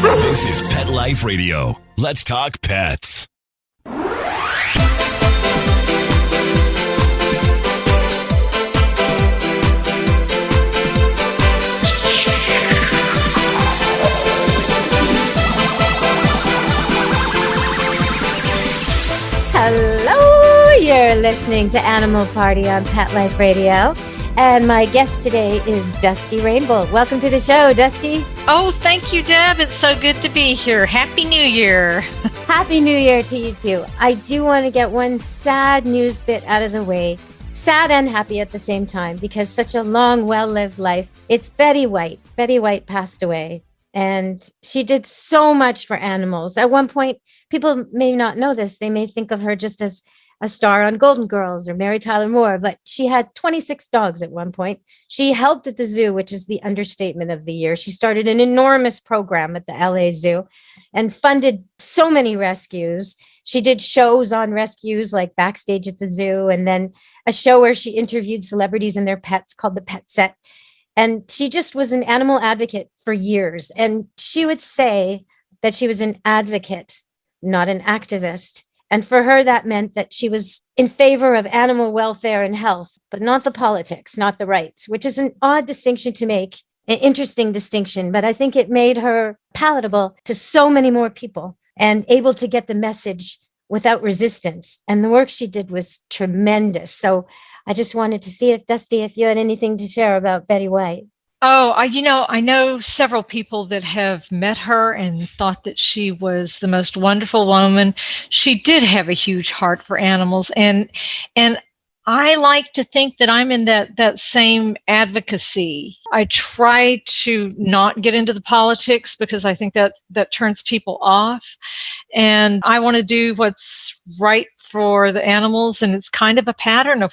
This is Pet Life Radio. Let's talk pets. Hello, you're listening to Animal Party on Pet Life Radio. And my guest today is Dusty Rainbolt. Welcome to the show, Dusty. Oh, thank you, Deb. It's so good to be here. Happy New Year. Happy New Year to you too. I do want to get one sad news bit out of the way. Sad and happy at the same time, because such a long, well-lived life. It's Betty White. Betty White passed away, and she did so much for animals. At one point, people may not know this. They may think of her just as a star on Golden Girls or Mary Tyler Moore, but she had 26 dogs at one point. She helped at the zoo, which is the understatement of the year. She started an enormous program at the LA Zoo and funded so many rescues. She did shows on rescues like Backstage at the Zoo, and then a show where she interviewed celebrities and their pets called The Pet Set. And she just was an animal advocate for years. And she would say that she was an advocate, not an activist. And for her, that meant that she was in favor of animal welfare and health, but not the politics, not the rights, which is an odd distinction to make, an interesting distinction. But I think it made her palatable to so many more people and able to get the message without resistance. And the work she did was tremendous. So I just wanted to see if, Dusty, if you had anything to share about Betty White. Oh, I know several people that have met her and thought that she was the most wonderful woman. She did have a huge heart for animals, and I like to think that I'm in that same advocacy. I try to not get into the politics because I think that turns people off, and I want to do what's right for the animals, and it's kind of a pattern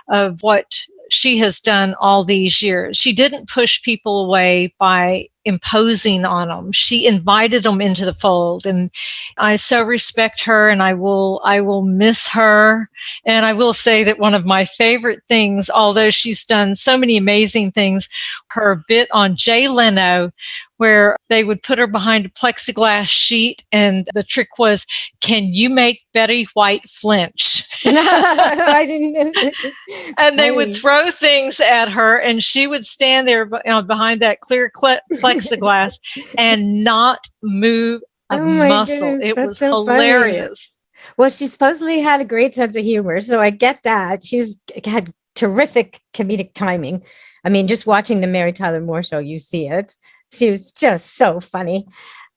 of what she has done all these years. She didn't push people away by imposing on them. She invited them into the fold, and I so respect her, and I will miss her. And I will say that one of my favorite things, although she's done so many amazing things, her bit on Jay Leno, where they would put her behind a plexiglass sheet, and the trick was, can you make Betty White flinch? I didn't know. And they would throw things at her, and she would stand there behind that clear plexiglass and not move a muscle. Goodness, it was so hilarious. Funny. Well, she supposedly had a great sense of humor, so I get that. Had terrific comedic timing. I mean, just watching the Mary Tyler Moore show, you see it. She was just so funny.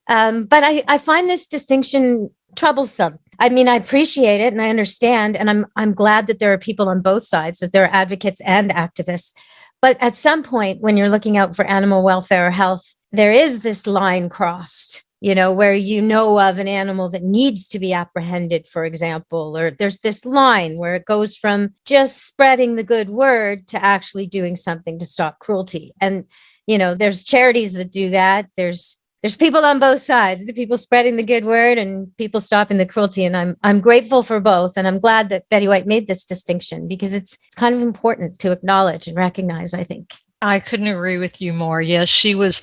But I find this distinction troublesome. I mean, I appreciate it and I understand, and I'm glad that there are people on both sides, that there are advocates and activists. But at some point, when you're looking out for animal welfare or health, there is this line crossed, where you know of an animal that needs to be apprehended, for example, or there's this line where it goes from just spreading the good word to actually doing something to stop cruelty. And, there's charities that do that. There's people on both sides, the people spreading the good word and people stopping the cruelty. And I'm grateful for both. And I'm glad that Betty White made this distinction, because it's kind of important to acknowledge and recognize, I think. I couldn't agree with you more. Yes, she was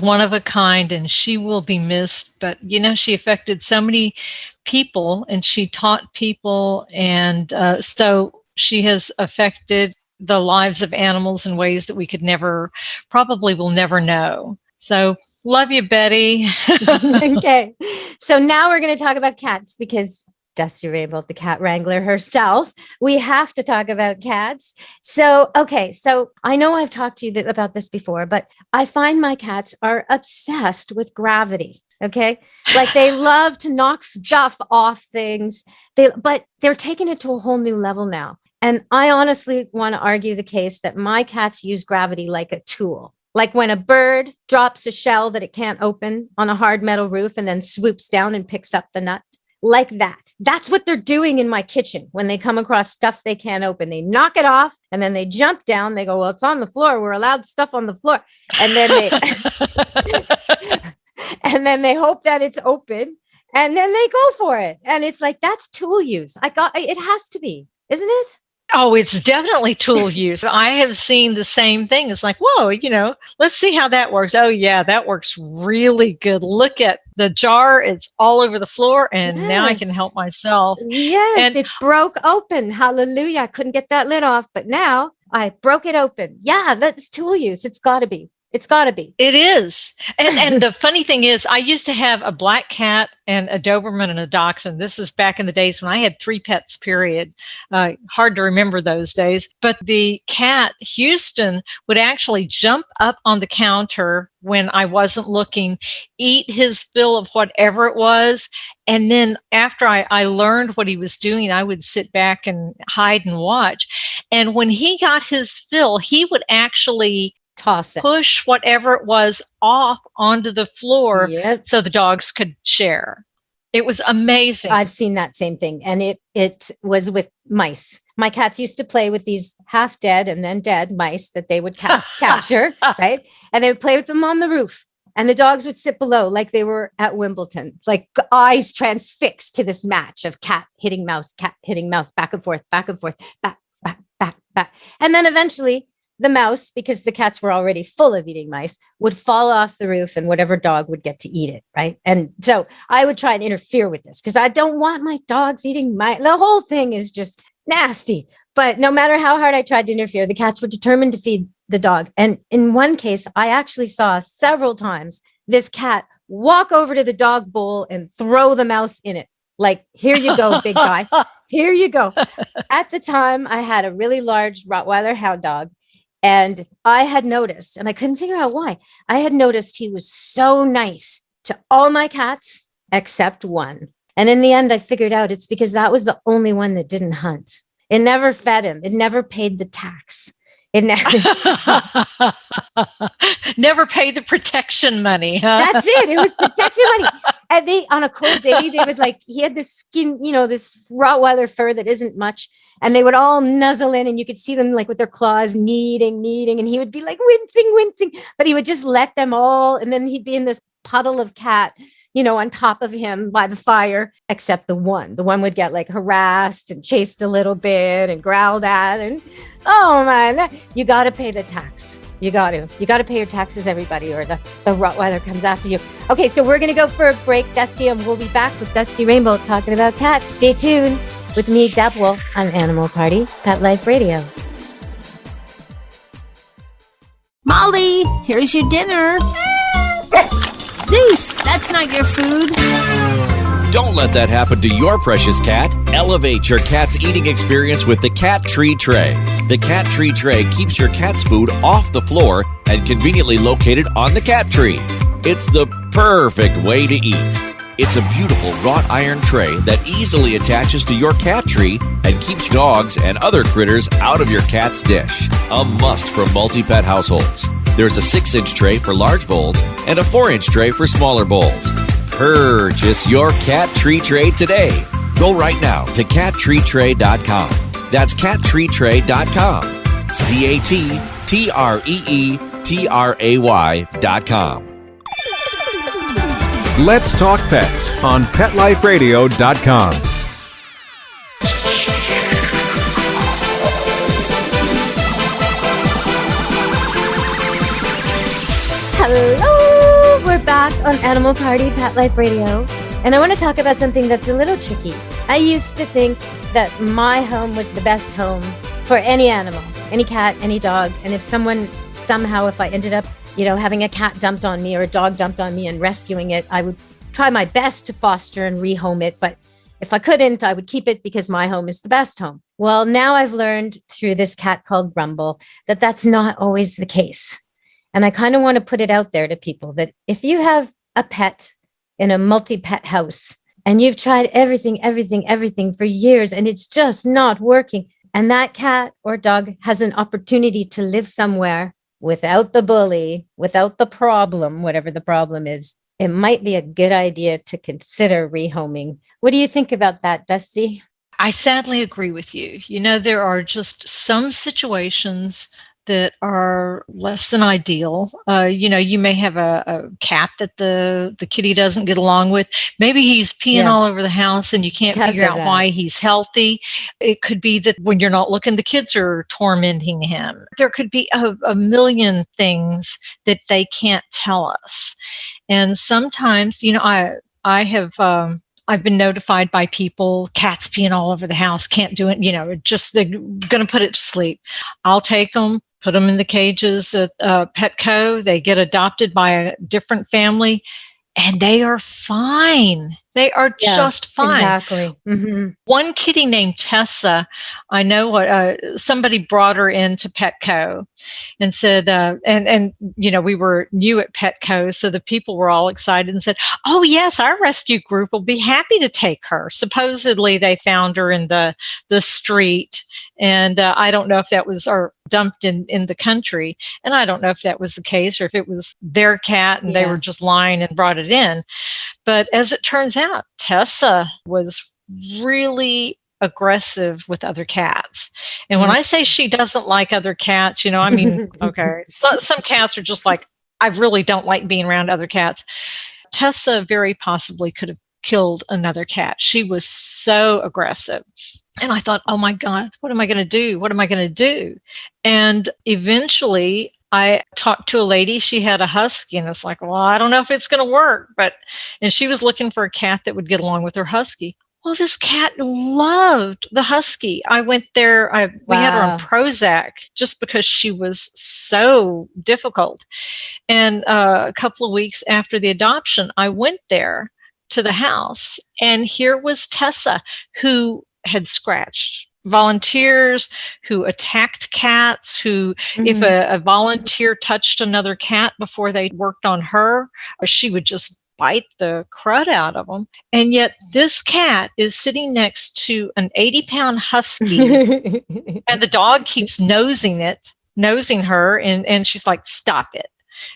one of a kind, and she will be missed. But, she affected so many people, and she taught people. And so she has affected the lives of animals in ways that we probably will never know. So love you, Betty. Okay. So now we're going to talk about cats, because Dusty Rainbolt, the cat wrangler herself, we have to talk about cats. So, okay. So I know I've talked to you about this before, but I find my cats are obsessed with gravity. Okay. Like they love to knock stuff off things, but they're taking it to a whole new level now. And I honestly want to argue the case that my cats use gravity like a tool. Like when a bird drops a shell that it can't open on a hard metal roof and then swoops down and picks up the nut. Like that. That's what they're doing in my kitchen when they come across stuff they can't open. They knock it off and then they jump down. They go, well, it's on the floor. We're allowed stuff on the floor. And then they hope that it's open, and then they go for it. And it's like, that's tool use. It has to be, isn't it? Oh, it's definitely tool use. I have seen the same thing. It's like, whoa, let's see how that works. Oh, yeah, that works really good. Look at the jar. It's all over the floor. And now I can help Yes. myself. Yes, And it broke open. Hallelujah. I couldn't get that lid off, but now I broke it open. Yeah, that's tool use. It's got to be. It's got to be. it is. And the funny thing is, I used to have a black cat and a Doberman and a Dachshund. This is back in the days when I had 3 pets, period. Hard to remember those days. But the cat, Houston, would actually jump up on the counter when I wasn't looking, eat his fill of whatever it was. And then after I learned what he was doing, I would sit back and hide and watch. And when he got his fill, he would actually Toss it. push whatever it was off onto the floor so the dogs could share. It was amazing. I've seen that same thing. And it was with mice. My cats used to play with these half dead and then dead mice that they would capture, right? And they would play with them on the roof. And the dogs would sit below like they were at Wimbledon, like eyes transfixed to this match of cat hitting mouse, back and forth, back, back. And then eventually the mouse, because the cats were already full of eating mice, would fall off the roof and whatever dog would get to eat it, right? And so I would try and interfere with this because I don't want my dogs eating mice. The whole thing is just nasty. But no matter how hard I tried to interfere, the cats were determined to feed the dog. And in one case, I actually saw several times this cat walk over to the dog bowl and throw the mouse in it. Like, here you go, big guy. Here you go. At the time, I had a really large Rottweiler hound dog. And I had noticed, and I couldn't figure out why, I had noticed he was so nice to all my cats except one. And in the end, I figured out it's because that was the only one that didn't hunt. It never fed him. It never paid the tax. It never paid the protection money. Huh? That's it. It was protection money. And they, on a cold day, they would he had this skin, this Rottweiler fur that isn't much. And they would all nuzzle in and you could see them with their claws kneading. And he would be wincing. But he would just let them all. And then he'd be in this puddle of cat, on top of him by the fire, except the one. The one would get harassed and chased a little bit and growled at. And oh man, you got to pay the tax. You got to pay your taxes, everybody, or the Rottweiler comes after you. Okay, so we're going to go for a break, Dusty, and we'll be back with Dusty Rainbolt talking about cats. Stay tuned with me, Deb Wolf, on Animal Party, Pet Life Radio. Molly, here's your dinner. Zeus, that's not your food. Don't let that happen to your precious cat. Elevate your cat's eating experience with the Cat Tree Tray. The Cat Tree Tray keeps your cat's food off the floor and conveniently located on the cat tree. It's the perfect way to eat. It's a beautiful wrought iron tray that easily attaches to your cat tree and keeps dogs and other critters out of your cat's dish. A must for multi-pet households. There's a 6-inch tray for large bowls and a 4-inch tray for smaller bowls. Purchase your Cat Tree Tray today. Go right now to cattreetray.com. That's cattreetray.com. cattreetray.com. Let's Talk Pets on PetLifeRadio.com. Hello, we're back on Animal Party, Pet Life Radio. And I want to talk about something that's a little tricky. I used to think that my home was the best home for any animal, any cat, any dog. And if I ended up having a cat dumped on me or a dog dumped on me and rescuing it, I would try my best to foster and rehome it. But if I couldn't, I would keep it because my home is the best home. Well, now I've learned through this cat called Rumble that that's not always the case. And I kind of want to put it out there to people that if you have a pet in a multi-pet house and you've tried everything for years and it's just not working, and that cat or dog has an opportunity to live somewhere without the bully, without the problem, whatever the problem is, it might be a good idea to consider rehoming. What do you think about that, Dusty? I sadly agree with you. There are just some situations that are less than ideal. You may have a cat that the kitty doesn't get along with. Maybe he's peeing all over the house and you can't figure out why he's healthy. It could be that when you're not looking, the kids are tormenting him. There could be a million things that they can't tell us. And sometimes, I have I've been notified by people, cats peeing all over the house, can't do it, just they're going to put it to sleep. I'll take them, put them in the cages at Petco. They get adopted by a different family, and they are fine. They are just fine. Exactly. Mm-hmm. One kitty named Tessa, I know somebody brought her into Petco and said, we were new at Petco, so the people were all excited and said, oh, yes, our rescue group will be happy to take her. Supposedly, they found her in the street, and I don't know if that was dumped in the country, and I don't know if that was the case or if it was their cat and they were just lying and brought it in. But as it turns out, Tessa was really aggressive with other cats. And when I say she doesn't like other cats, okay, some cats are just like, I really don't like being around other cats. Tessa very possibly could have killed another cat. She was so aggressive. And I thought, oh my God, what am I going to do? What am I going to do? And eventually I talked to a lady, she had a husky, and it's like, well, I don't know if it's going to work, and she was looking for a cat that would get along with her husky. Well, this cat loved the husky. I went there, we had her on Prozac just because she was so difficult. And a couple of weeks after the adoption, I went there to the house, and here was Tessa, who had scratched volunteers, who attacked cats, who if a volunteer touched another cat before they worked on her, she would just bite the crud out of them. And yet this cat is sitting next to an 80-pound husky and the dog keeps nosing her, and she's like, stop it.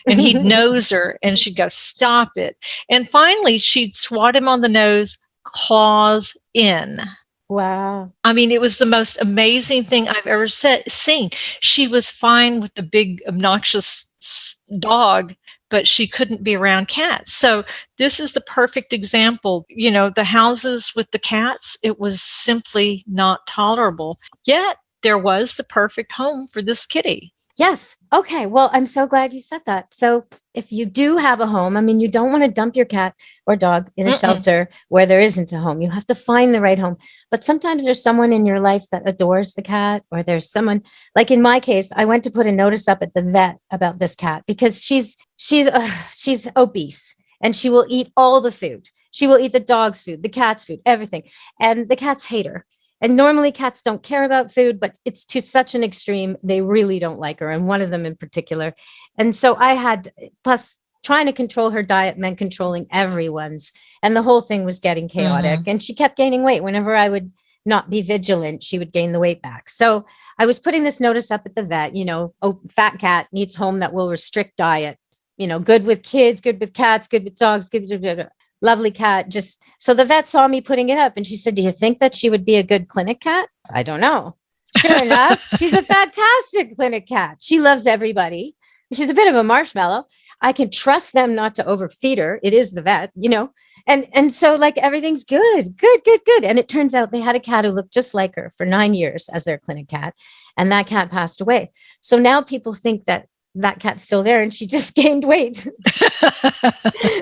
And he'd nose her and she'd go, stop it. And finally she'd swat him on the nose, claws in. Wow. I mean, it was the most amazing thing I've ever seen. She was fine with the big, obnoxious dog, but she couldn't be around cats. So this is the perfect example. The houses with the cats, it was simply not tolerable. Yet there was the perfect home for this kitty. Yes. Okay. Well, I'm so glad you said that. So if you do have a home, you don't want to dump your cat or dog in a shelter where there isn't a home. You have to find the right home. But sometimes there's someone in your life that adores the cat, or there's someone, like in my case, I went to put a notice up at the vet about this cat because she's obese and she will eat all the food. She will eat the dog's food, the cat's food, everything. And the cats hate her. And normally cats don't care about food, but it's to such an extreme, they really don't like her. And one of them in particular. And so plus trying to control her diet meant controlling everyone's. And the whole thing was getting chaotic. And she kept gaining weight. Whenever I would not be vigilant, she would gain the weight back. So I was putting this notice up at the vet, fat cat needs home that will restrict diet, good with kids, good with cats, good with dogs, lovely cat. Just so the vet saw me putting it up and she said, do you think that she would be a good clinic cat? I don't know. Sure enough, she's a fantastic clinic cat. She loves everybody. She's a bit of a marshmallow. I can trust them not to overfeed her. It is the vet, and so like everything's good. And it turns out they had a cat who looked just like her for 9 years as their clinic cat. And that cat passed away. So now people think that cat's still there and she just gained weight.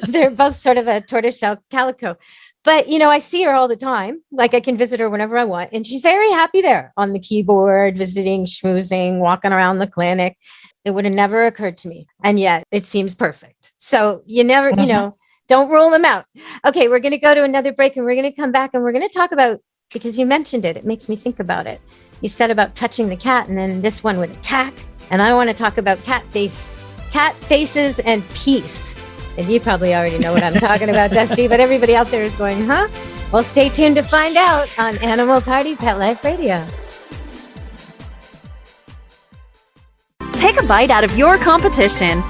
They're both sort of a tortoiseshell calico. But, I see her all the time. Like I can visit her whenever I want. And she's very happy there on the keyboard, visiting, schmoozing, walking around the clinic. It would have never occurred to me. And yet it seems perfect. So you never, don't rule them out. Okay, we're going to go to another break and we're going to come back and we're going to talk about, because you mentioned it, it makes me think about it. You said about touching the cat and then this one would attack. And I want to talk about cat faces and peace. And you probably already know what I'm talking about, Dusty, but everybody out there is going, huh? Well, stay tuned to find out on Animal Party Pet Life Radio. Take a bite out of your competition.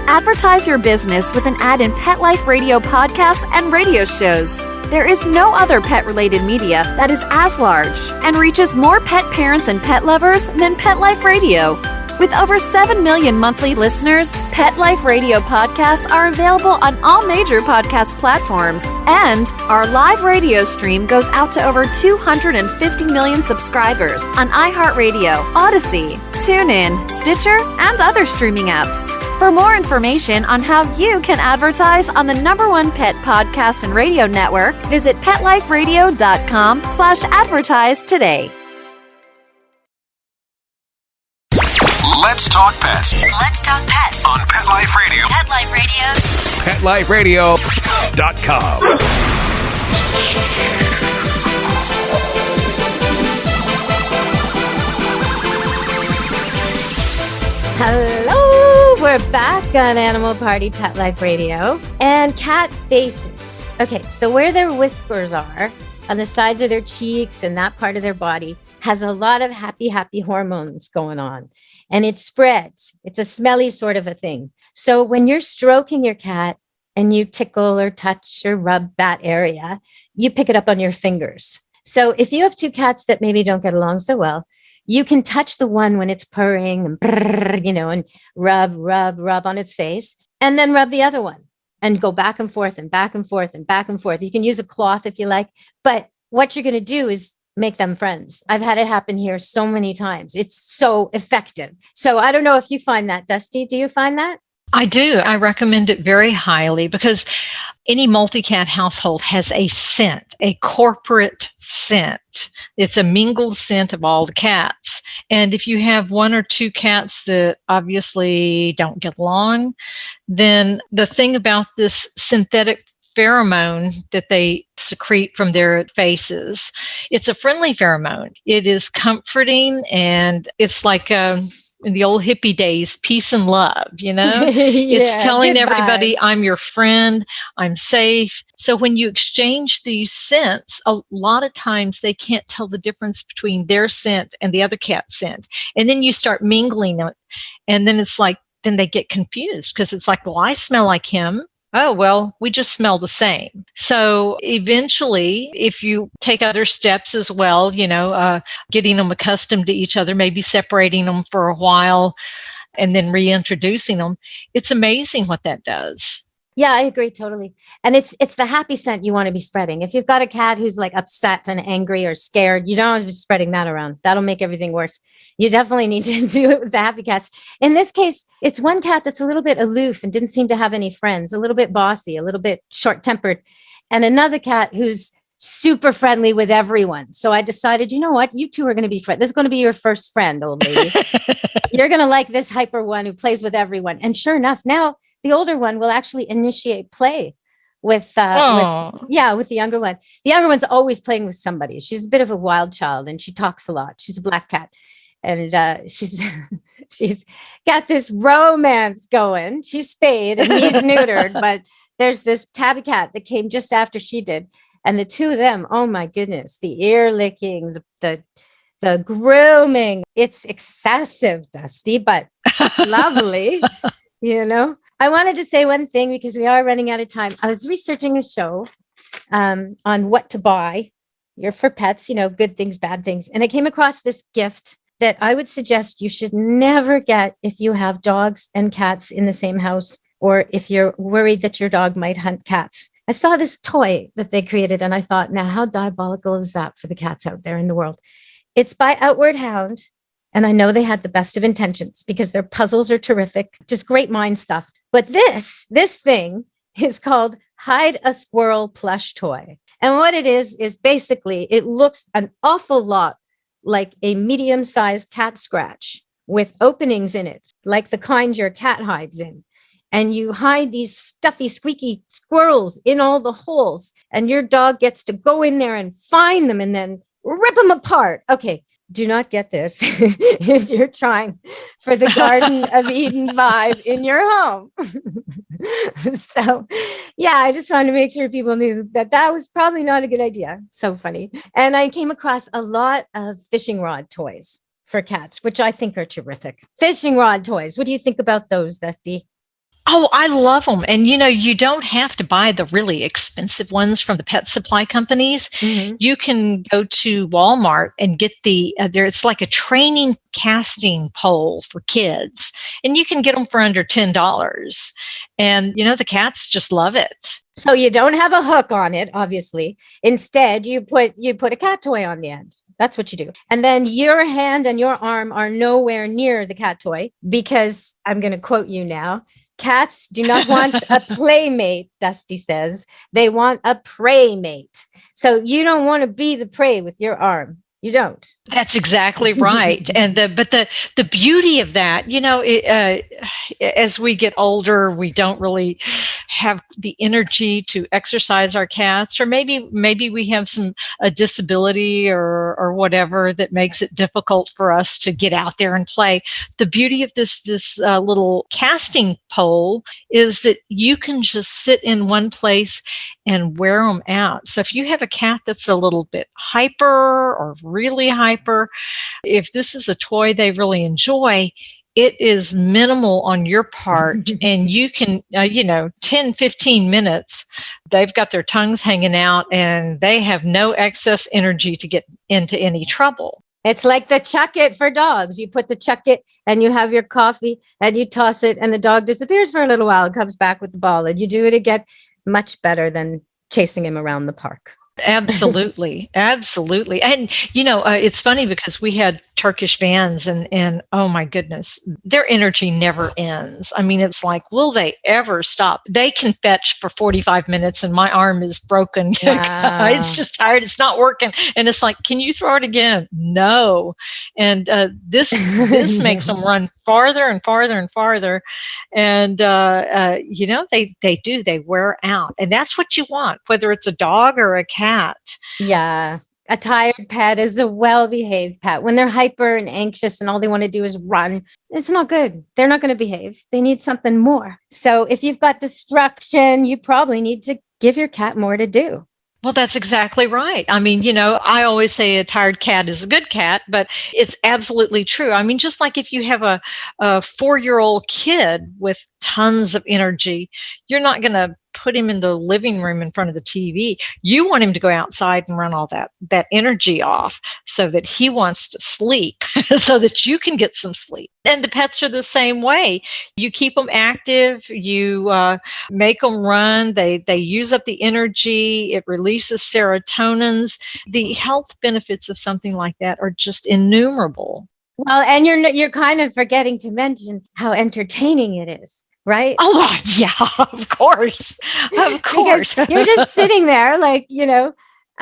Advertise your business with an ad in Pet Life Radio podcasts and radio shows. There is no other pet-related media that is as large and reaches more pet parents and pet lovers than Pet Life Radio. With over 7 million monthly listeners, Pet Life Radio podcasts are available on all major podcast platforms. And our live radio stream goes out to over 250 million subscribers on iHeartRadio, Odyssey, TuneIn, Stitcher, and other streaming apps. For more information on how you can advertise on the #1 pet podcast and radio network, visit PetLifeRadio.com/advertise today. Let's talk pets Let's talk pets on Pet Life Radio. Pet Life Radio. PetLifeRadio.com. Hello, we're back on Animal Party Pet Life Radio and cat faces. Okay, so where their whiskers are on the sides of their cheeks and that part of their body has a lot of happy hormones going on, and it spreads. It's a smelly sort of a thing. So when you're stroking your cat and you tickle or touch or rub that area, you pick it up on your fingers. So if you have two cats that maybe don't get along so well, you can touch the one when it's purring and brrr, and rub on its face, and then rub the other one and go back and forth and back and forth and back and forth. You can use a cloth if you like, but what you're going to do is make them friends. I've had it happen here so many times. It's so effective. So I don't know if you find that, Dusty. Do you find that? I do. I recommend it very highly because any multi-cat household has a scent, a corporate scent. It's a mingled scent of all the cats. And if you have one or two cats that obviously don't get along, then the thing about this synthetic pheromone that they secrete from their faces, it's a friendly pheromone. It is comforting, and it's like in the old hippie days, peace and love, it's telling everybody, I'm your friend, I'm safe. So when you exchange these scents, a lot of times they can't tell the difference between their scent and the other cat's scent. And then you start mingling it. And then it's like, then they get confused because it's like, well, I smell like him. Oh, well, we just smell the same. So eventually, if you take other steps as well, getting them accustomed to each other, maybe separating them for a while and then reintroducing them, it's amazing what that does. Yeah, I agree totally. And it's the happy scent you want to be spreading. If you've got a cat who's like upset and angry or scared, you don't want to be spreading that around. That'll make everything worse. You definitely need to do it with the happy cats. In this case, it's one cat that's a little bit aloof and didn't seem to have any friends, a little bit bossy, a little bit short-tempered, and another cat who's super friendly with everyone. So I decided, you know what? You two are going to be friends. This is going to be your first friend, old lady. You're going to like this hyper one who plays with everyone. And sure enough, now the older one will actually initiate play with the younger one. The younger one's always playing with somebody. She's a bit of a wild child and she talks a lot. She's a black cat. And she's got this romance going. She's spayed and he's neutered, but there's this tabby cat that came just after she did. And the two of them, oh my goodness, the ear licking, the grooming, it's excessive, Dusty, but lovely, I wanted to say one thing because we are running out of time. I was researching a show on what to buy. You're for pets, good things, bad things. And I came across this gift that I would suggest you should never get if you have dogs and cats in the same house, or if you're worried that your dog might hunt cats. I saw this toy that they created and I thought, now how diabolical is that for the cats out there in the world? It's by Outward Hound. And I know they had the best of intentions because their puzzles are terrific, just great mind stuff. But this thing is called Hide a Squirrel plush toy. And what it is basically, it looks an awful lot like a medium-sized cat scratch with openings in it, like the kind your cat hides in. And you hide these stuffy, squeaky squirrels in all the holes, and your dog gets to go in there and find them and then rip them apart. Okay, do not get this if you're trying for the Garden of Eden vibe in your home. So, yeah, I just wanted to make sure people knew that was probably not a good idea. So funny. And I came across a lot of fishing rod toys for cats, which I think are terrific. Fishing rod toys. What do you think about those, Dusty? Oh, I love them. And, you don't have to buy the really expensive ones from the pet supply companies. Mm-hmm. You can go to Walmart and get it's like a training casting pole for kids. And you can get them for under $10. And, the cats just love it. So you don't have a hook on it, obviously. Instead, you put a cat toy on the end. That's what you do. And then your hand and your arm are nowhere near the cat toy, because I'm going to quote you now. Cats do not want a playmate, Dusty says. They want a prey mate. So you don't want to be the prey with your arm. You don't. That's exactly right. And the beauty of that, as we get older, we don't really have the energy to exercise our cats, or maybe we have a disability or whatever that makes it difficult for us to get out there and play. The beauty of this little casting pole is that you can just sit in one place and wear them out. So if you have a cat that's a little bit hyper or really hyper, if this is a toy they really enjoy, it is minimal on your part, and you can, 10, 15 minutes, they've got their tongues hanging out and they have no excess energy to get into any trouble. It's like the chuck it for dogs. You put the chuck it and you have your coffee and you toss it and the dog disappears for a little while and comes back with the ball, and you do it again. Much better than chasing him around the park. Absolutely. Absolutely. And, it's funny because we had Turkish vans and oh my goodness, their energy never ends. I mean, it's like, will they ever stop? They can fetch for 45 minutes and my arm is broken. Wow. It's just tired. It's not working. And it's like, can you throw it again? No. And this makes them run farther and farther and farther. And, they wear out. And that's what you want, whether it's a dog or a cat. Yeah. A tired pet is a well-behaved pet. When they're hyper and anxious and all they want to do is run, it's not good. They're not going to behave. They need something more. So if you've got destruction, you probably need to give your cat more to do. Well, that's exactly right. I mean, I always say a tired cat is a good cat, but it's absolutely true. I mean, just like if you have a 4-year-old kid with tons of energy, you're not going to put him in the living room in front of the TV. You want him to go outside and run all that energy off so that he wants to sleep, so that you can get some sleep. And the pets are the same way. You keep them active, you make them run, they use up the energy, it releases serotonins. The health benefits of something like that are just innumerable. Well, and you're kind of forgetting to mention how entertaining it is. Right? Oh, yeah, of course. Of course. Because you're just sitting there like, I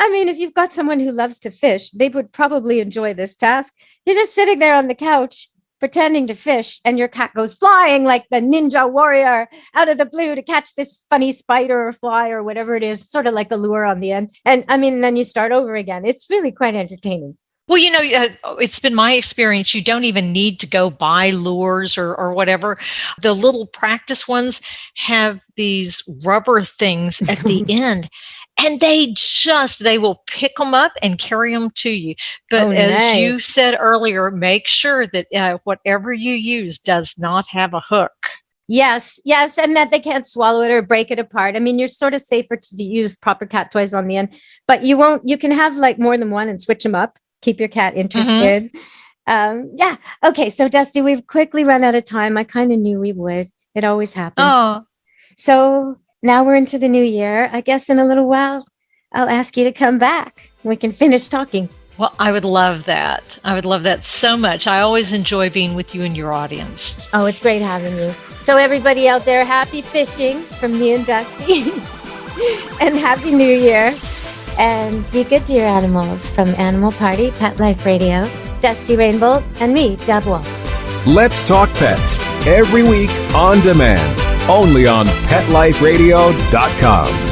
mean, if you've got someone who loves to fish, they would probably enjoy this task. You're just sitting there on the couch pretending to fish, and your cat goes flying like the ninja warrior out of the blue to catch this funny spider or fly or whatever it is, sort of like a lure on the end. And I mean, then you start over again. It's really quite entertaining. Well, it's been my experience. You don't even need to go buy lures or whatever. The little practice ones have these rubber things at the end, and they will pick them up and carry them to you. But as you said earlier, make sure that whatever you use does not have a hook. Yes, and that they can't swallow it or break it apart. I mean, you're sort of safer to use proper cat toys on the end, but you can have like more than one and switch them up. Keep your cat interested. Mm-hmm. Okay. So Dusty, we've quickly run out of time. I kind of knew we would. It always happens. Oh. So now we're into the new year. I guess in a little while, I'll ask you to come back. We can finish talking. Well, I would love that. I would love that so much. I always enjoy being with you and your audience. Oh, it's great having you. So everybody out there, happy fishing from me and Dusty. And happy New Year. And be good to your animals from Animal Party, Pet Life Radio, Dusty Rainbolt, and me, Deb Wolf. Let's Talk Pets, every week on demand, only on PetLifeRadio.com.